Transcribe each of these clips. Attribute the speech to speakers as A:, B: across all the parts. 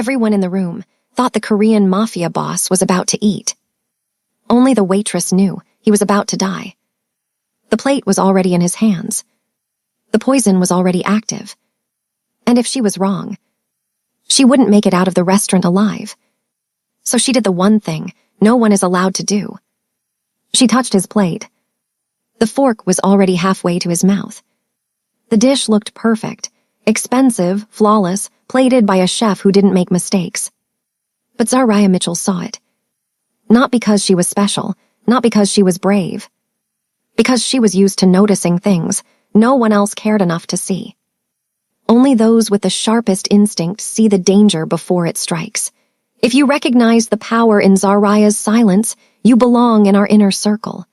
A: Everyone in the room thought the Korean Mafia boss was about to eat. Only the waitress knew he was about to die. The plate was already in his hands. The poison was already active. And if she was wrong, she wouldn't make it out of the restaurant alive. So she did the one thing no one is allowed to do. She touched his plate. The fork was already halfway to his mouth. The dish looked perfect, expensive, flawless, plated by a chef who didn't make mistakes. But Zariah Mitchell saw it. Not because she was special, not because she was brave. Because she was used to noticing things no one else cared enough to see. Only those with the sharpest instinct see the danger before it strikes. If you recognize the power in Zariah's silence, you belong in our inner circle.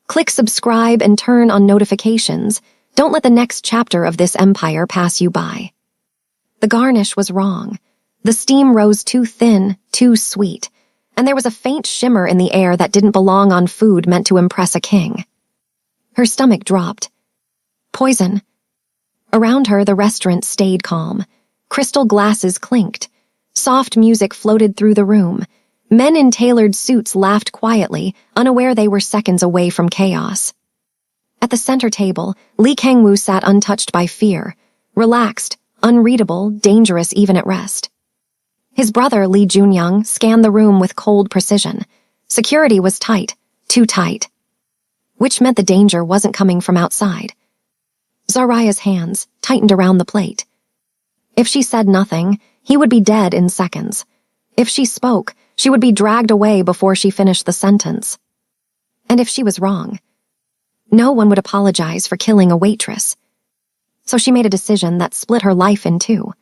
A: Click subscribe and turn on notifications. Don't let the next chapter of this empire pass you by. The garnish was wrong. The steam rose too thin, too sweet, and there was a faint shimmer in the air that didn't belong on food meant to impress a king. Her stomach dropped. Poison. Around her, the restaurant stayed calm. Crystal glasses clinked. Soft music floated through the room. Men in tailored suits laughed quietly, unaware they were seconds away from chaos. At the center table, Lee Kang-woo sat untouched by fear, relaxed, unreadable, dangerous even at rest. His brother, Lee Junyoung, scanned the room with cold precision. Security was tight, too tight. Which meant the danger wasn't coming from outside. Zariah's hands tightened around the plate. If she said nothing, he would be dead in seconds. If she spoke, she would be dragged away before she finished the sentence. And if she was wrong, no one would apologize for killing a waitress. So she made a decision that split her life in two.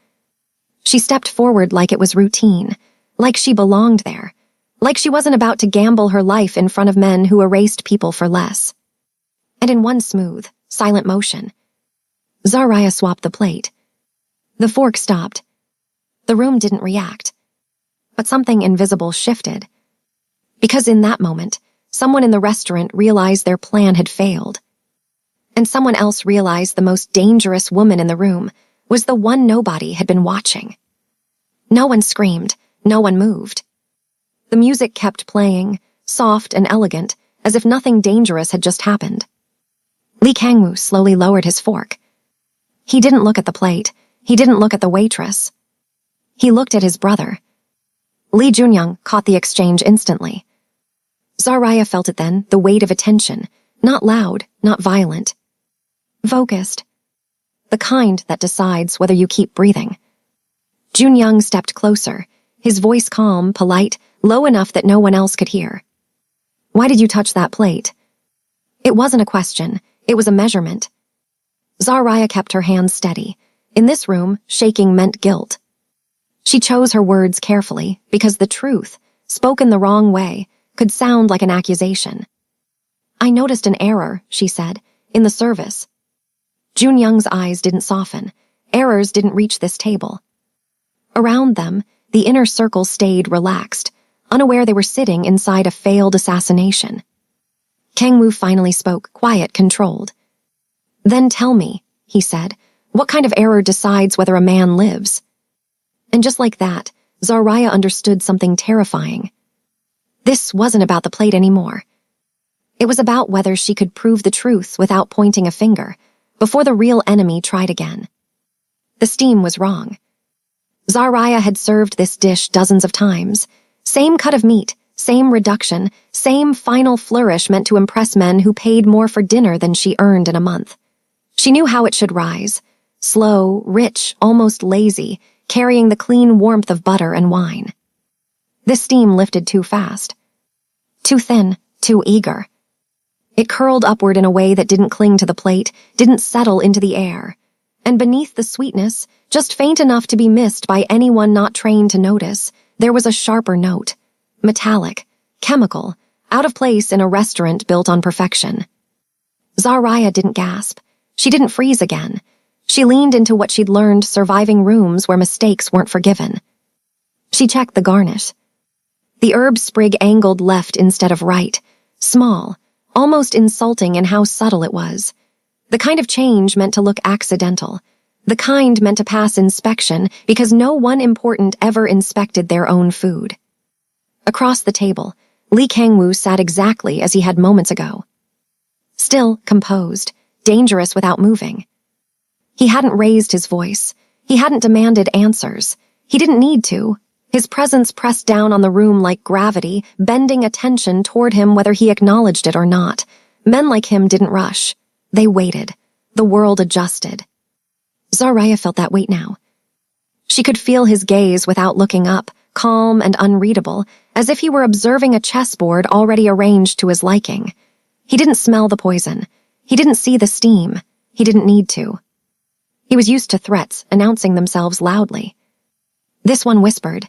A: She stepped forward like it was routine, like she belonged there, like she wasn't about to gamble her life in front of men who erased people for less. And in one smooth, silent motion, Zariah swapped the plate. The fork stopped. The room didn't react. But something invisible shifted. Because in that moment, someone in the restaurant realized their plan had failed. And someone else realized the most dangerous woman in the room was the one nobody had been watching. No one screamed, no one moved. The music kept playing, soft and elegant, as if nothing dangerous had just happened. Lee Kang-woo slowly lowered his fork. He didn't look at the plate. He didn't look at the waitress. He looked at his brother. Lee Junyoung caught the exchange instantly. Zariah felt it then, the weight of attention, not loud, not violent. Focused. The kind that decides whether you keep breathing. Junyoung stepped closer, his voice calm, polite, low enough that no one else could hear. Why did you touch that plate? It wasn't a question, it was a measurement. Zariah kept her hands steady. In this room, shaking meant guilt. She chose her words carefully because the truth, spoken the wrong way, could sound like an accusation. I noticed an error, she said, in the service. Junyoung's eyes didn't soften. Errors didn't reach this table. Around them, the inner circle stayed relaxed, unaware they were sitting inside a failed assassination. Kang-woo finally spoke, quiet, controlled. Then tell me, he said, what kind of error decides whether a man lives? And just like that, Zariah understood something terrifying. This wasn't about the plate anymore. It was about whether she could prove the truth without pointing a finger, before the real enemy tried again. The steam was wrong. Zariah had served this dish dozens of times. Same cut of meat, same reduction, same final flourish meant to impress men who paid more for dinner than she earned in a month. She knew how it should rise. Slow, rich, almost lazy, carrying the clean warmth of butter and wine. This steam lifted too fast. Too thin, too eager. It curled upward in a way that didn't cling to the plate, didn't settle into the air. And beneath the sweetness, just faint enough to be missed by anyone not trained to notice, there was a sharper note. Metallic, chemical, out of place in a restaurant built on perfection. Zariah didn't gasp. She didn't freeze again. She leaned into what she'd learned surviving rooms where mistakes weren't forgiven. She checked the garnish. The herb sprig angled left instead of right, small, almost insulting in how subtle it was. The kind of change meant to look accidental, The kind meant to pass inspection because no one important ever inspected their own food. Across the table, Lee Kangwoo sat exactly as he had moments ago. Still, composed, dangerous without moving. He hadn't raised his voice. He hadn't demanded answers. He didn't need to. His presence pressed down on the room like gravity, bending attention toward him whether he acknowledged it or not. Men like him didn't rush. They waited. The world adjusted. Zaraya felt that weight now. She could feel his gaze without looking up, calm and unreadable, as if he were observing a chessboard already arranged to his liking. He didn't smell the poison. He didn't see the steam. He didn't need to. He was used to threats announcing themselves loudly. This one whispered.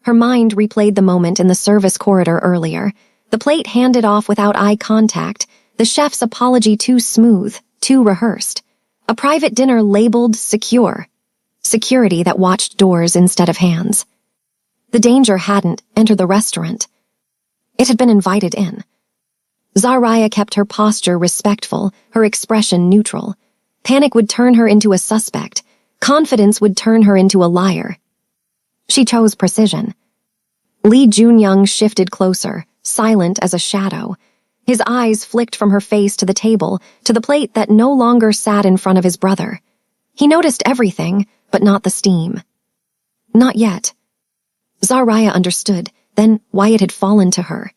A: Her mind replayed the moment in the service corridor earlier, the plate handed off without eye contact, the chef's apology too smooth, too rehearsed. A private dinner labeled secure. Security that watched doors instead of hands. The danger hadn't entered the restaurant. It had been invited in. Zaraya kept her posture respectful, her expression neutral. Panic would turn her into a suspect. Confidence would turn her into a liar. She chose precision. Lee Junyoung shifted closer, silent as a shadow. His eyes flicked from her face to the table, to the plate that no longer sat in front of his brother. He noticed everything, but not the steam. Not yet. Zaraya understood, then why it had fallen to her.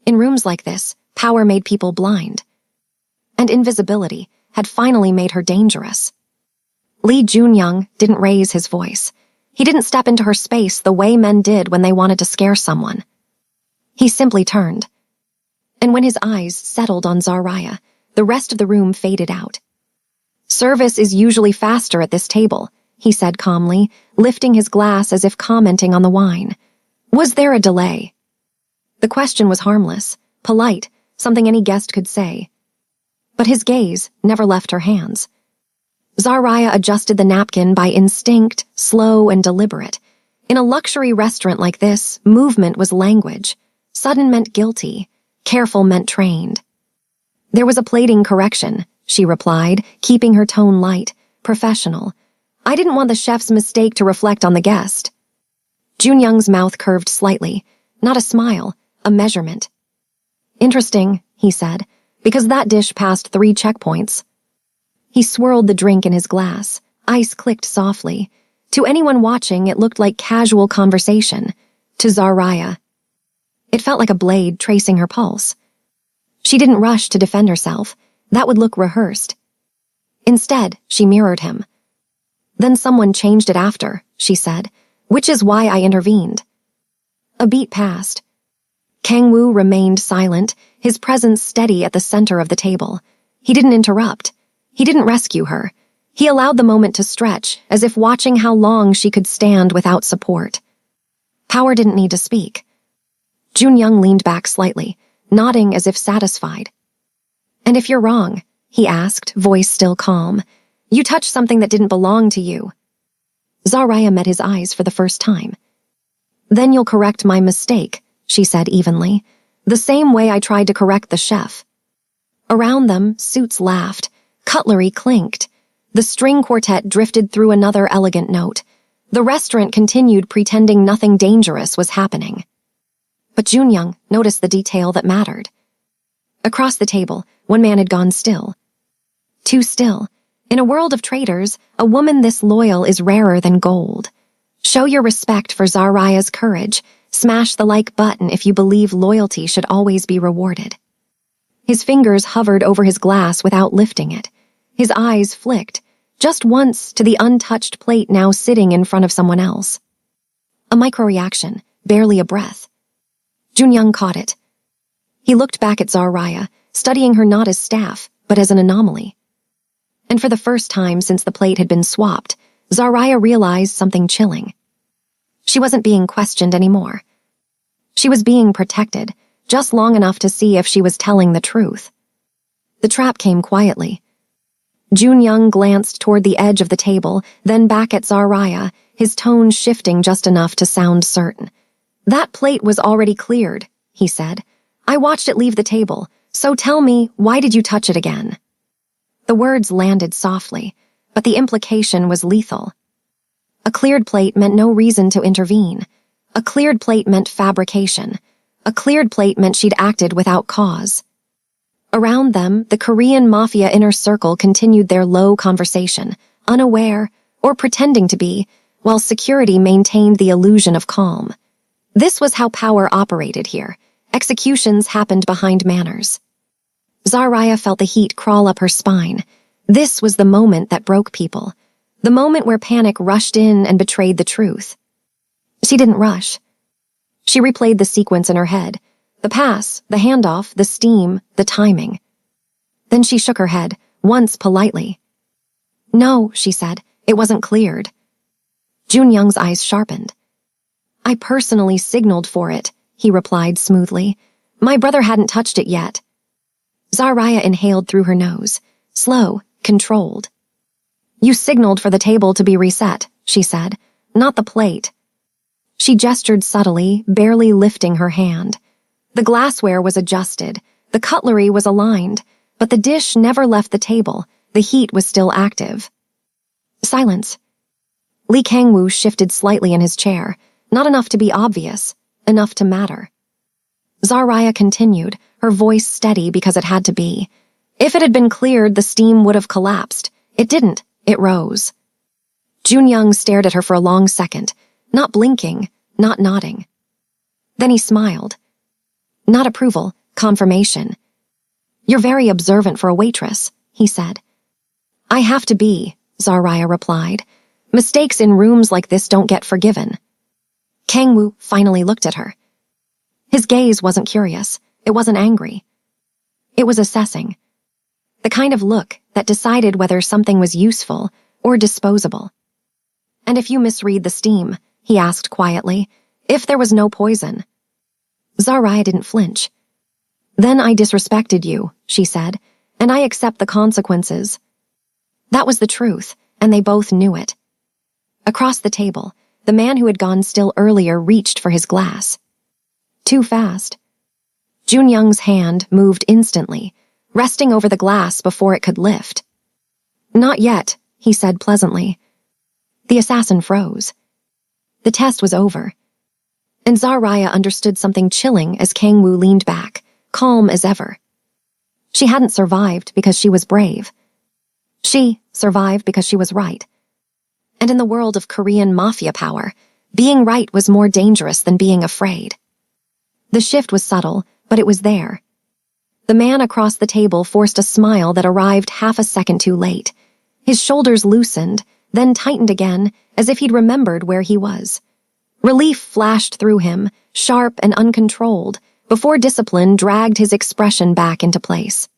A: In rooms like this, power made people blind. And invisibility had finally made her dangerous. Lee Junyoung didn't raise his voice. He didn't step into her space the way men did when they wanted to scare someone. He simply turned. And when his eyes settled on Zaraya, the rest of the room faded out. "Service is usually faster at this table," he said calmly, lifting his glass as if commenting on the wine. "Was there a delay?" The question was harmless, polite, something any guest could say. But his gaze never left her hands. Zaraya adjusted the napkin by instinct, slow and deliberate. In a luxury restaurant like this, movement was language. Sudden meant guilty. Careful meant trained. "There was a plating correction," she replied, keeping her tone light, professional. "I didn't want the chef's mistake to reflect on the guest." Junyoung's mouth curved slightly, not a smile, a measurement. "Interesting," he said, "because that dish passed 3 checkpoints." He swirled the drink in his glass. Ice clicked softly. To anyone watching, it looked like casual conversation. To Zaraya, it felt like a blade tracing her pulse. She didn't rush to defend herself. That would look rehearsed. Instead, she mirrored him. "Then someone changed it after," she said, "which is why I intervened." A beat passed. Kangwoo remained silent, his presence steady at the center of the table. He didn't interrupt. He didn't rescue her. He allowed the moment to stretch, as if watching how long she could stand without support. Power didn't need to speak. Junyoung leaned back slightly, nodding as if satisfied. "And if you're wrong," he asked, voice still calm, "you touched something that didn't belong to you." Zaraya met his eyes for the first time. "Then you'll correct my mistake," she said evenly, "the same way I tried to correct the chef." Around them, suits laughed. Cutlery clinked. The string quartet drifted through another elegant note. The restaurant continued pretending nothing dangerous was happening. But Junyoung noticed the detail that mattered. Across the table, one man had gone still. Too still. In a world of traitors, a woman this loyal is rarer than gold. Show your respect for Zaraya's courage. Smash the like button if you believe loyalty should always be rewarded. His fingers hovered over his glass without lifting it. His eyes flicked, just once, to the untouched plate now sitting in front of someone else. A micro-reaction, barely a breath. Junyoung caught it. He looked back at Zaraya, studying her not as staff, but as an anomaly. And for the first time since the plate had been swapped, Zaraya realized something chilling. She wasn't being questioned anymore. She was being protected, just long enough to see if she was telling the truth. The trap came quietly. Junyoung glanced toward the edge of the table, then back at Zaraya, his tone shifting just enough to sound certain. "That plate was already cleared," he said. "I watched it leave the table, so tell me, why did you touch it again?" The words landed softly, but the implication was lethal. A cleared plate meant no reason to intervene. A cleared plate meant fabrication. A cleared plate meant she'd acted without cause. Around them, the Korean Mafia inner circle continued their low conversation, unaware, or pretending to be, while security maintained the illusion of calm. This was how power operated here. Executions happened behind manners. Zaraya felt the heat crawl up her spine. This was the moment that broke people. The moment where panic rushed in and betrayed the truth. She didn't rush. She replayed the sequence in her head. The pass, the handoff, the steam, the timing. Then she shook her head, once politely. "No," she said, "it wasn't cleared." Junyoung's eyes sharpened. "I personally signaled for it," he replied smoothly. "My brother hadn't touched it yet." Zaraya inhaled through her nose, slow, controlled. "You signaled for the table to be reset," she said, "not the plate." She gestured subtly, barely lifting her hand. The glassware was adjusted, the cutlery was aligned, but the dish never left the table. The heat was still active. Silence. Lee Kangwoo shifted slightly in his chair, not enough to be obvious, enough to matter. Zaraya continued, her voice steady because it had to be. If it had been cleared, the steam would have collapsed. It didn't. It rose. Junyoung stared at her for a long second, not blinking, not nodding. Then he smiled. Not approval, confirmation. "You're very observant for a waitress," he said. "I have to be," Zaraya replied. "Mistakes in rooms like this don't get forgiven." Kangwoo finally looked at her. His gaze wasn't curious. It wasn't angry. It was assessing. The kind of look that decided whether something was useful or disposable. "And if you misread the steam," he asked quietly, "if there was no poison?" Zaraya didn't flinch. "Then I disrespected you," she said, "and I accept the consequences." That was the truth, and they both knew it. Across the table, the man who had gone still earlier reached for his glass. Too fast. Junyoung's hand moved instantly, resting over the glass before it could lift. "Not yet," he said pleasantly. The assassin froze. The test was over. And Zaraya understood something chilling as Kangwoo leaned back, calm as ever. She hadn't survived because she was brave. She survived because she was right. And in the world of Korean mafia power, being right was more dangerous than being afraid. The shift was subtle, but it was there. The man across the table forced a smile that arrived half a second too late. His shoulders loosened, then tightened again, as if he'd remembered where he was. Relief flashed through him, sharp and uncontrolled, before discipline dragged his expression back into place.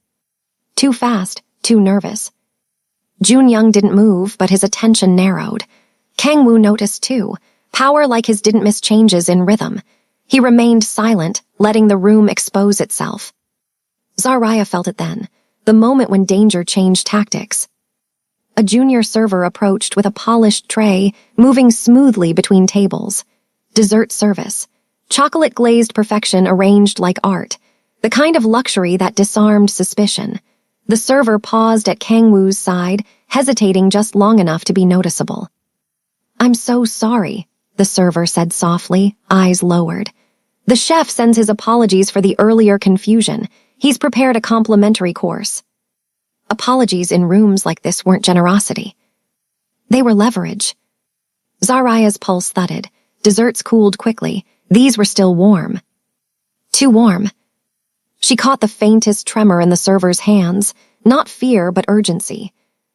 A: Too fast, too nervous. Junyoung didn't move, but his attention narrowed. Kangwoo noticed too. Power like his didn't miss changes in rhythm. He remained silent, letting the room expose itself. Zaraya felt it then, the moment when danger changed tactics. A junior server approached with a polished tray, moving smoothly between tables. Dessert service. Chocolate-glazed perfection arranged like art. The kind of luxury that disarmed suspicion. The server paused at Kangwoo's side, hesitating just long enough to be noticeable. "I'm so sorry," the server said softly, eyes lowered. "The chef sends his apologies for the earlier confusion. He's prepared a complimentary course." Apologies in rooms like this weren't generosity. They were leverage. Zaraya's pulse thudded. Desserts cooled quickly. These were still warm. Too warm. She caught the faintest tremor in the server's hands, not fear but urgency,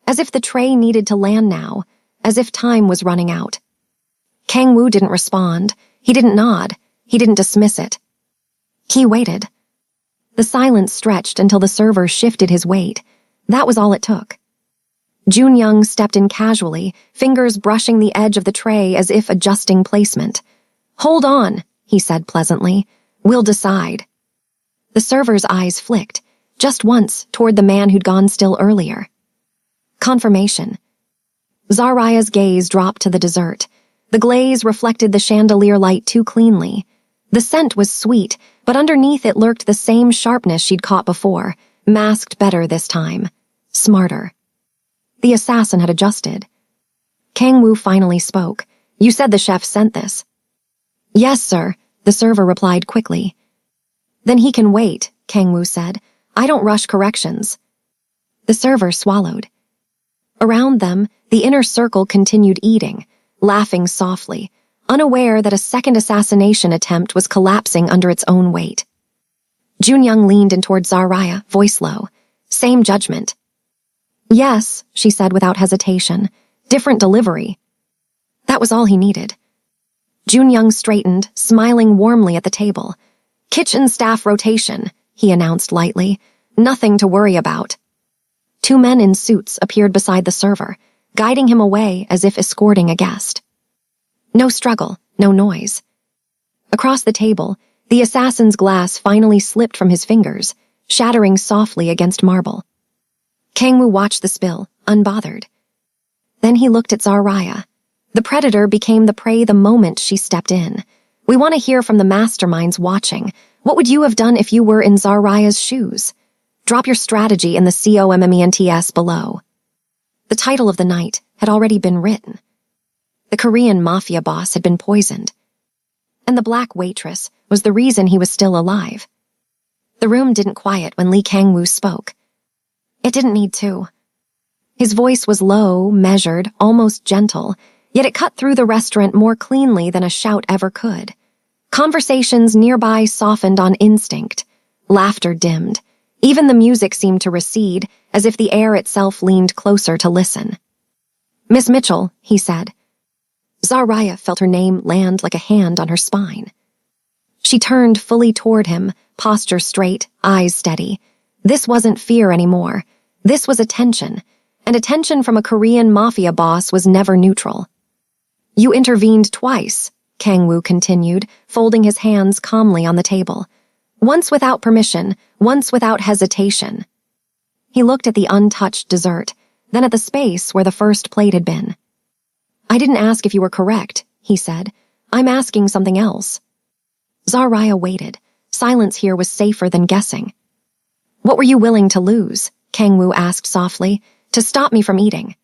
A: as if the tray needed to land now, as if time was running out. Kangwoo didn't respond. He didn't nod. He didn't dismiss it. He waited. The silence stretched until the server shifted his weight. That was all it took. Junyoung stepped in casually, fingers brushing the edge of the tray as if adjusting placement. "Hold on," he said pleasantly. "We'll decide." The server's eyes flicked, just once, toward the man who'd gone still earlier. Confirmation. Zaraya's gaze dropped to the dessert. The glaze reflected the chandelier light too cleanly. The scent was sweet, but underneath it lurked the same sharpness she'd caught before, masked better this time. Smarter. The assassin had adjusted. Kang Wu finally spoke. "You said the chef sent this." "Yes, sir," the server replied quickly. "Then he can wait," Kang Wu said. "I don't rush corrections." The server swallowed. Around them, the inner circle continued eating, laughing softly, unaware that a second assassination attempt was collapsing under its own weight. Junyoung leaned in toward Zaraya, voice low. "Same judgment." "Yes," she said without hesitation. "Different delivery." That was all he needed. Junyoung straightened, smiling warmly at the table. "Kitchen staff rotation," he announced lightly. "Nothing to worry about." Two men in suits appeared beside the server, guiding him away as if escorting a guest. No struggle, no noise. Across the table, the assassin's glass finally slipped from his fingers, shattering softly against marble. Kang Wu watched the spill, unbothered. Then he looked at Zaraya. The predator became the prey the moment she stepped in. "We want to hear from the masterminds watching. What would you have done if you were in Zaraya's shoes? Drop your strategy in the comments below." The title of the night had already been written. The Korean Mafia boss had been poisoned. And the black waitress was the reason he was still alive. The room didn't quiet when Lee Kang-woo spoke. It didn't need to. His voice was low, measured, almost gentle, yet it cut through the restaurant more cleanly than a shout ever could. Conversations nearby softened on instinct. Laughter dimmed. Even the music seemed to recede, as if the air itself leaned closer to listen. "Miss Mitchell," he said. Zaraya felt her name land like a hand on her spine. She turned fully toward him, posture straight, eyes steady. This wasn't fear anymore. This was attention, and attention from a Korean mafia boss was never neutral. "You intervened twice," Kang-woo continued, folding his hands calmly on the table. "Once without permission, once without hesitation." He looked at the untouched dessert, then at the space where the first plate had been. "I didn't ask if you were correct," he said. "I'm asking something else." Zaraya waited. Silence here was safer than guessing. "What were you willing to lose?" Kang-woo asked softly. "To stop me from eating."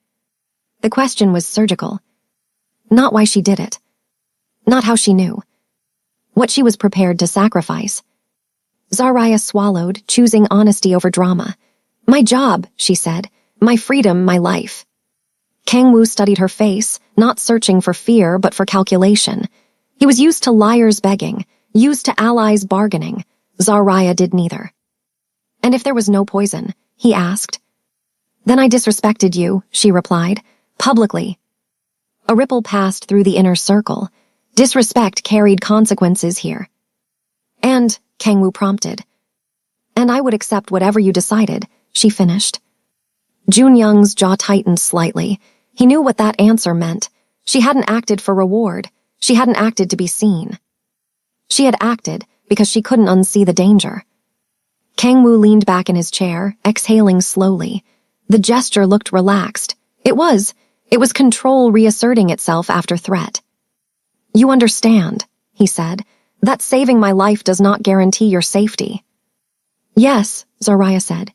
A: The question was surgical. Not why she did it. Not how she knew. What she was prepared to sacrifice. Zaraya swallowed, choosing honesty over drama. "My job," she said. "My freedom, my life." Kang-woo studied her face, not searching for fear but for calculation. He was used to liars begging, used to allies bargaining. Zaraya did neither. "And if there was no poison?" he asked. "Then I disrespected you," she replied, publicly. A ripple passed through the inner circle. Disrespect carried consequences here. "And," Kang-woo prompted. "And I would accept whatever you decided," she finished. Junyoung's jaw tightened slightly. He knew what that answer meant. She hadn't acted for reward. She hadn't acted to be seen. She had acted because she couldn't unsee the danger. Kang-woo leaned back in his chair, exhaling slowly. The gesture looked relaxed. It was control reasserting itself after threat. "You understand," he said, "that saving my life does not guarantee your safety." "Yes," Zaraya said.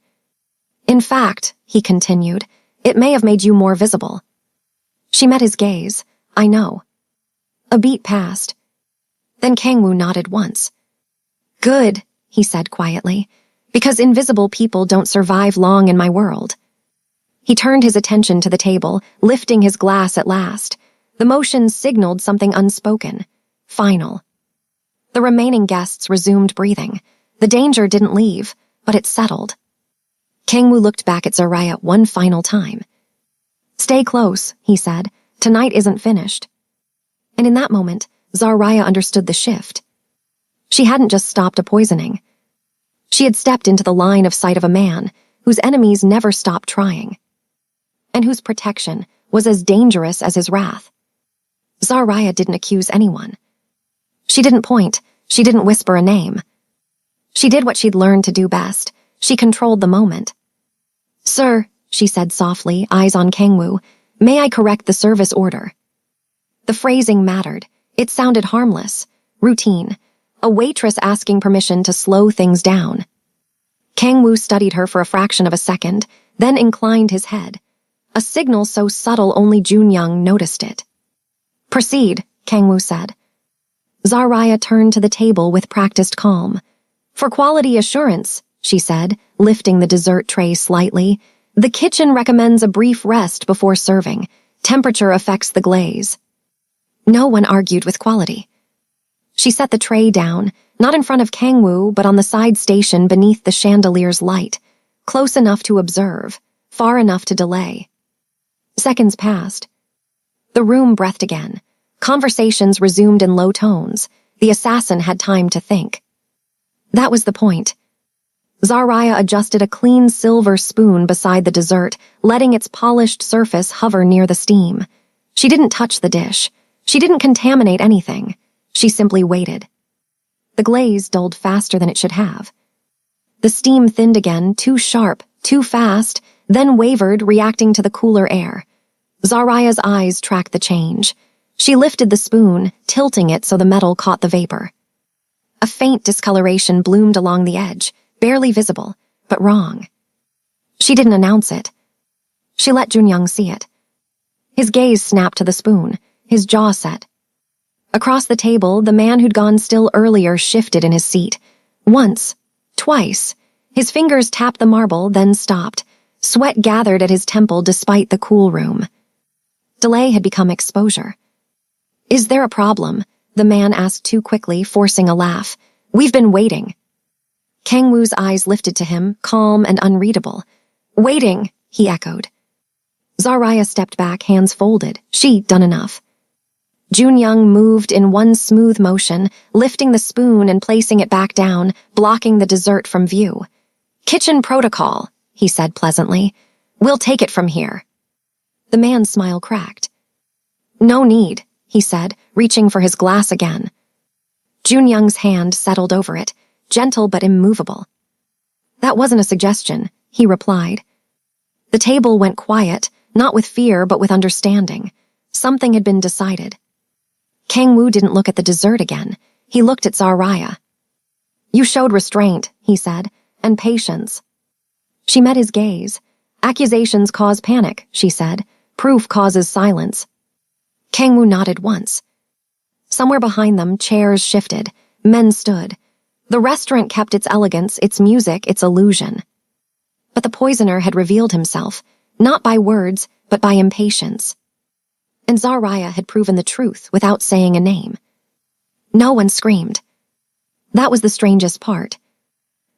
A: "In fact," he continued, "it may have made you more visible." She met his gaze. "I know." A beat passed. Then Kang-woo nodded once. "Good," he said quietly, "because invisible people don't survive long in my world." He turned his attention to the table, lifting his glass at last. The motion signaled something unspoken. Final. The remaining guests resumed breathing. The danger didn't leave, but it settled. Kang-woo looked back at Zaraya one final time. "Stay close," he said. "Tonight isn't finished." And in that moment, Zaraya understood the shift. She hadn't just stopped a poisoning. She had stepped into the line of sight of a man whose enemies never stopped trying, and whose protection was as dangerous as his wrath. Zaraya didn't accuse anyone. She didn't point. She didn't whisper a name. She did what she'd learned to do best. She controlled the moment. "Sir," she said softly, eyes on Kang-woo, "may I correct the service order?" The phrasing mattered. It sounded harmless, routine, a waitress asking permission to slow things down. Kang-woo studied her for a fraction of a second, then inclined his head. a signal so subtle only Junyoung noticed it. "Proceed," Kangwoo said. Zaraya turned to the table with practiced calm. "For quality assurance," she said, lifting the dessert tray slightly, "the kitchen recommends a brief rest before serving. Temperature affects the glaze." No one argued with quality. She set the tray down, not in front of Kangwoo, but on the side station beneath the chandelier's light, close enough to observe, far enough to delay. Seconds passed. The room breathed again. Conversations resumed in low tones. The assassin had time to think. That was the point. Zaraya adjusted a clean silver spoon beside the dessert, letting its polished surface hover near the steam. She didn't touch the dish. She didn't contaminate anything. She simply waited. The glaze dulled faster than it should have. The steam thinned again, too sharp, too fast, then wavered, reacting to the cooler air. Zaraya's eyes tracked the change. She lifted the spoon, tilting it so the metal caught the vapor. A faint discoloration bloomed along the edge, barely visible, but wrong. She didn't announce it. She let Junyoung see it. His gaze snapped to the spoon, his jaw set. Across the table, the man who'd gone still earlier shifted in his seat. Once, twice. His fingers tapped the marble, then stopped. Sweat gathered at his temple despite the cool room. Delay had become exposure. "Is there a problem?" the man asked too quickly, forcing a laugh. "We've been waiting." Kangwoo's eyes lifted to him, calm and unreadable. "Waiting," he echoed. Zaraya stepped back, hands folded. She'd done enough. Junyoung moved in one smooth motion, lifting the spoon and placing it back down, blocking the dessert from view. "Kitchen protocol," he said pleasantly. "We'll take it from here." The man's smile cracked. "No need," he said, reaching for his glass again. Junyoung's hand settled over it, gentle but immovable. "That wasn't a suggestion," he replied. The table went quiet, not with fear but with understanding. Something had been decided. Kangwoo didn't look at the dessert again. He looked at Zaraya. "You showed restraint," he said, "and patience." She met his gaze. "Accusations cause panic," she said. "Proof causes silence." Kangwoo nodded once. Somewhere behind them, chairs shifted. Men stood. The restaurant kept its elegance, its music, its illusion. But the poisoner had revealed himself, not by words, but by impatience. And Zaraya had proven the truth without saying a name. No one screamed. That was the strangest part.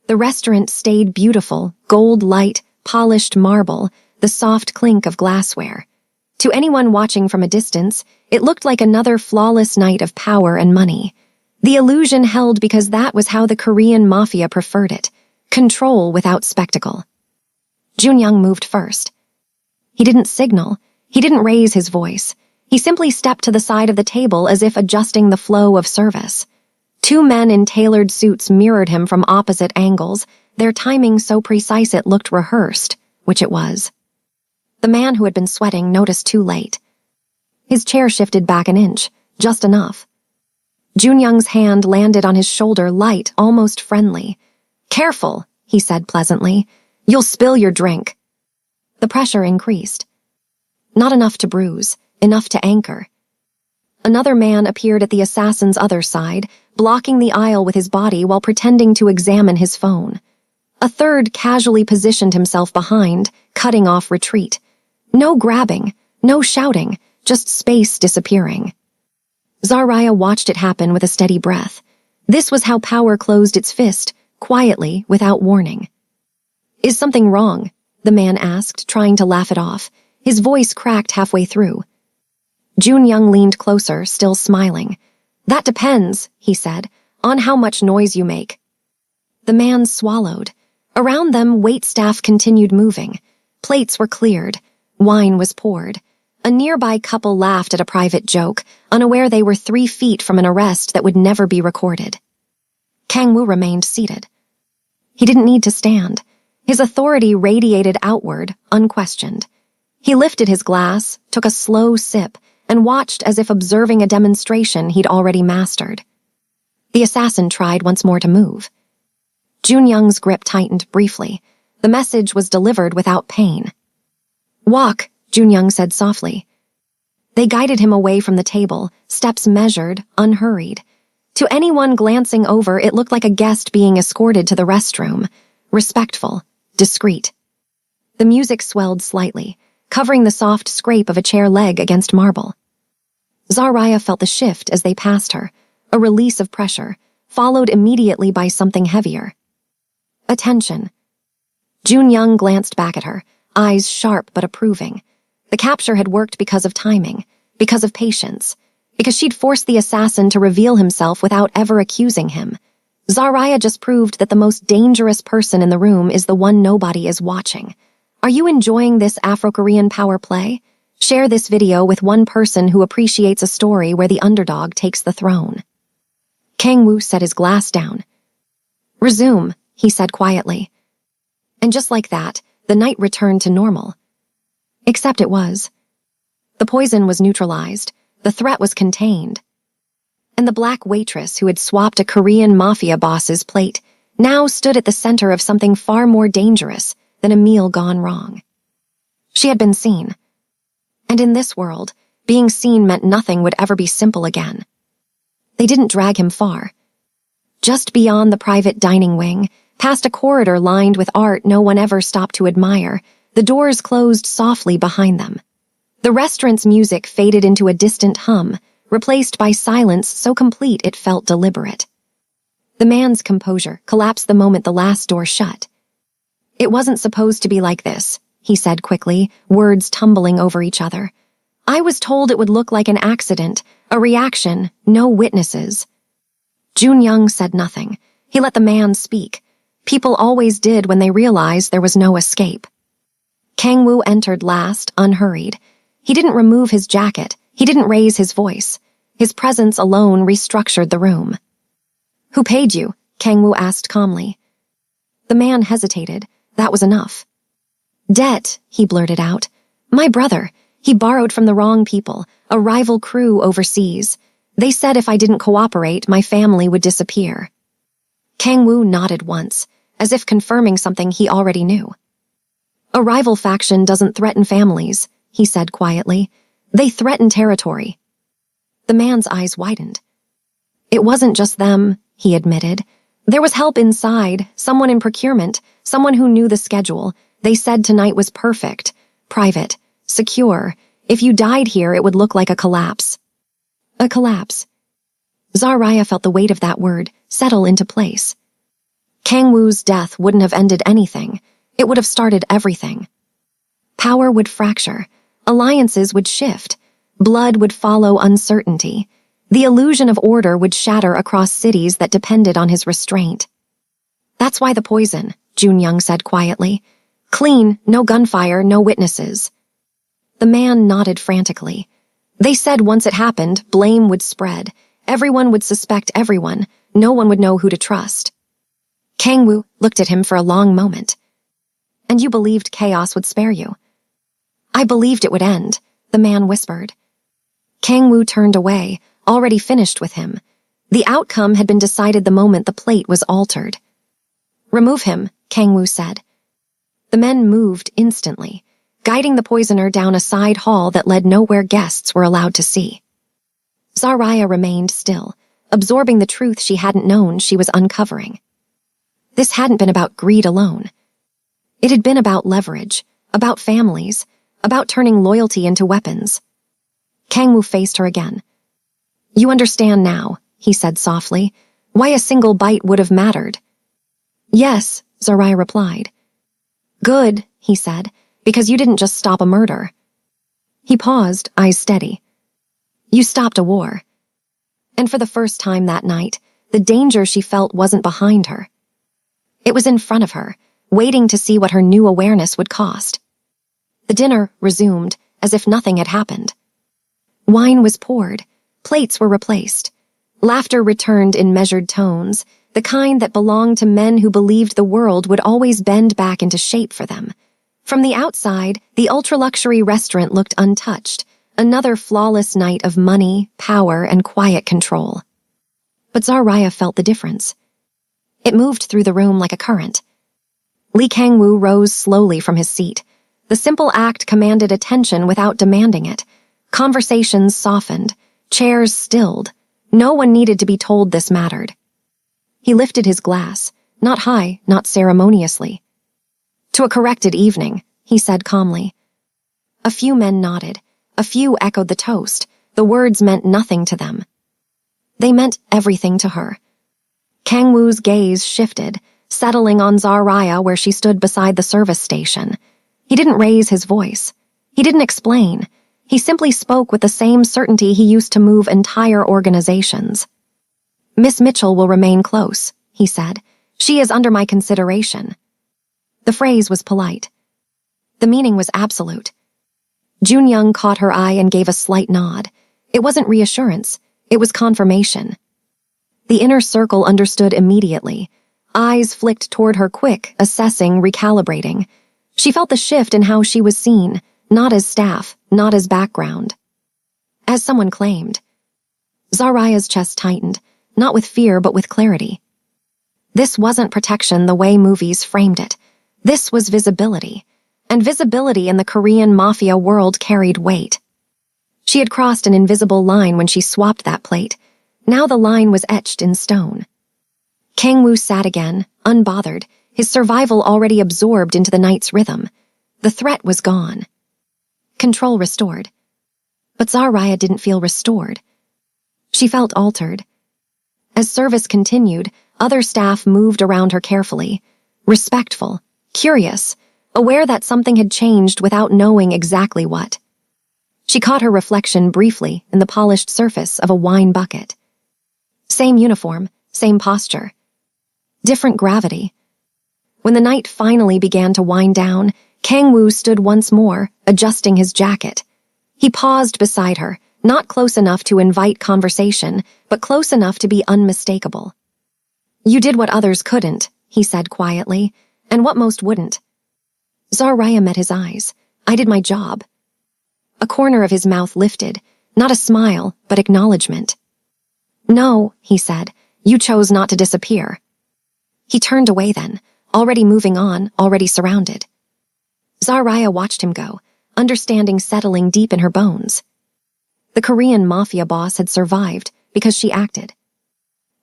A: The restaurant stayed beautiful, gold light, polished marble, the soft clink of glassware. To anyone watching from a distance, it looked like another flawless night of power and money. The illusion held because that was how the Korean Mafia preferred it. Control without spectacle. Junyoung moved first. He didn't signal. He didn't raise his voice. He simply stepped to the side of the table as if adjusting the flow of service. Two men in tailored suits mirrored him from opposite angles, their timing so precise it looked rehearsed, which it was. The man who had been sweating noticed too late. His chair shifted back an inch, just enough. Junyoung's hand landed on his shoulder, light, almost friendly. "Careful," he said pleasantly. "You'll spill your drink." The pressure increased. Not enough to bruise, enough to anchor. Another man appeared at the assassin's other side, blocking the aisle with his body while pretending to examine his phone. A third casually positioned himself behind, cutting off retreat. No grabbing, no shouting, just space disappearing. Zaraya watched it happen with a steady breath. This was how power closed its fist, quietly, without warning. "Is something wrong?" the man asked, trying to laugh it off. His voice cracked halfway through. Junyoung leaned closer, still smiling. "That depends," he said, "on how much noise you make." The man swallowed. Around them, waitstaff continued moving. Plates were cleared. Wine was poured. A nearby couple laughed at a private joke, unaware they were 3 feet from an arrest that would never be recorded. Kangwoo remained seated. He didn't need to stand. His authority radiated outward, unquestioned. He lifted his glass, took a slow sip, and watched as if observing a demonstration he'd already mastered. The assassin tried once more to move. Junyoung's grip tightened briefly. The message was delivered without pain. "Walk," Junyoung said softly. They guided him away from the table, steps measured, unhurried. To anyone glancing over, it looked like a guest being escorted to the restroom. Respectful, discreet. The music swelled slightly, covering the soft scrape of a chair leg against marble. Zaraya felt the shift as they passed her, a release of pressure, followed immediately by something heavier. Attention. Junyoung glanced back at her, eyes sharp but approving. The capture had worked because of timing, because of patience, because she'd forced the assassin to reveal himself without ever accusing him. Zaraya just proved that the most dangerous person in the room is the one nobody is watching. Are you enjoying this Afro-Korean power play? Share this video with one person who appreciates a story where the underdog takes the throne. Kang-woo set his glass down. Resume, he said quietly. And just like that, the night returned to normal. Except it was. The poison was neutralized, the threat was contained. And the black waitress who had swapped a Korean Mafia boss's plate now stood at the center of something far more dangerous than a meal gone wrong. She had been seen. And in this world, being seen meant nothing would ever be simple again. They didn't drag him far. Just beyond the private dining wing, past a corridor lined with art no one ever stopped to admire, the doors closed softly behind them. The restaurant's music faded into a distant hum, replaced by silence so complete it felt deliberate. The man's composure collapsed the moment the last door shut. It wasn't supposed to be like this, he said quickly, words tumbling over each other. I was told it would look like an accident, a reaction, no witnesses. Junyoung said nothing. He let the man speak. People always did when they realized there was no escape. Kang-woo entered last, unhurried. He didn't remove his jacket. He didn't raise his voice. His presence alone restructured the room. Who paid you? Kang-woo asked calmly. The man hesitated. That was enough. Debt, he blurted out. My brother. He borrowed from the wrong people, a rival crew overseas. They said if I didn't cooperate, my family would disappear. Kang-woo nodded once, as if confirming something he already knew. A rival faction doesn't threaten families, he said quietly. They threaten territory. The man's eyes widened. It wasn't just them, he admitted. There was help inside, someone in procurement, someone who knew the schedule. They said tonight was perfect, private, secure. If you died here, it would look like a collapse. A collapse. Zaraya felt the weight of that word settle into place. Kang-woo's death wouldn't have ended anything. It would have started everything. Power would fracture. Alliances would shift. Blood would follow uncertainty. The illusion of order would shatter across cities that depended on his restraint. That's why the poison, Junyoung said quietly. Clean, no gunfire, no witnesses. The man nodded frantically. They said once it happened, blame would spread. Everyone would suspect everyone. No one would know who to trust. Kang-woo looked at him for a long moment. And you believed chaos would spare you? I believed it would end, the man whispered. Kang-woo turned away, already finished with him. The outcome had been decided the moment the plate was altered. Remove him, Kang-woo said. The men moved instantly, guiding the poisoner down a side hall that led nowhere guests were allowed to see. Zaraya remained still, absorbing the truth she hadn't known she was uncovering. This hadn't been about greed alone. It had been about leverage, about families, about turning loyalty into weapons. Kang-woo faced her again. You understand now, he said softly, why a single bite would have mattered. Yes, Zaraya replied. Good, he said, because you didn't just stop a murder. He paused, eyes steady. You stopped a war. And for the first time that night, the danger she felt wasn't behind her. It was in front of her, waiting to see what her new awareness would cost. The dinner resumed, as if nothing had happened. Wine was poured, plates were replaced. Laughter returned in measured tones, the kind that belonged to men who believed the world would always bend back into shape for them. From the outside, the ultra-luxury restaurant looked untouched, another flawless night of money, power, and quiet control. But Zaraya felt the difference. It moved through the room like a current. Lee Kang-woo rose slowly from his seat. The simple act commanded attention without demanding it. Conversations softened, chairs stilled. No one needed to be told this mattered. He lifted his glass, not high, not ceremoniously. "To a corrected evening," he said calmly. A few men nodded. A few echoed the toast. The words meant nothing to them. They meant everything to her. Kangwoo's gaze shifted, settling on Zaraya where she stood beside the service station. He didn't raise his voice. He didn't explain. He simply spoke with the same certainty he used to move entire organizations. "Miss Mitchell will remain close," he said. "She is under my consideration." The phrase was polite. The meaning was absolute. Junyoung caught her eye and gave a slight nod. It wasn't reassurance. It was confirmation. The inner circle understood immediately. Eyes flicked toward her quick, assessing, recalibrating. She felt the shift in how she was seen, not as staff, not as background. As someone claimed. Zaraya's chest tightened, not with fear but with clarity. This wasn't protection the way movies framed it. This was visibility. And visibility in the Korean Mafia world carried weight. She had crossed an invisible line when she swapped that plate. Now the line was etched in stone. Kangwoo sat again, unbothered, his survival already absorbed into the night's rhythm. The threat was gone. Control restored. But Zaraya didn't feel restored. She felt altered. As service continued, other staff moved around her carefully, respectful, curious, aware that something had changed without knowing exactly what. She caught her reflection briefly in the polished surface of a wine bucket. Same uniform, same posture. Different gravity. When the night finally began to wind down, Kangwoo stood once more, adjusting his jacket. He paused beside her, not close enough to invite conversation, but close enough to be unmistakable. "You did what others couldn't," he said quietly, "and what most wouldn't." Zaraya met his eyes. "I did my job." A corner of his mouth lifted, not a smile, but acknowledgement. "No," he said, "you chose not to disappear." He turned away then, already moving on, already surrounded. Zaraya watched him go, understanding settling deep in her bones. The Korean Mafia boss had survived because she acted.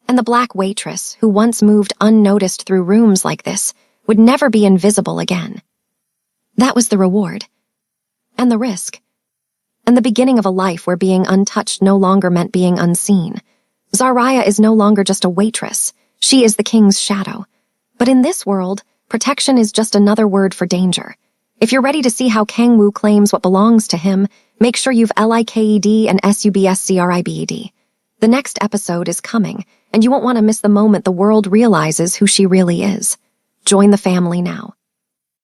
A: And the black waitress, who once moved unnoticed through rooms like this, would never be invisible again. That was the reward. And the risk. And the beginning of a life where being untouched no longer meant being unseen. Zaraya is no longer just a waitress. She is the king's shadow. But in this world, protection is just another word for danger. If you're ready to see how Kangwoo claims what belongs to him, make sure you've LIKED and SUBSCRIBED. The next episode is coming, and you won't want to miss the moment the world realizes who she really is. Join the family now.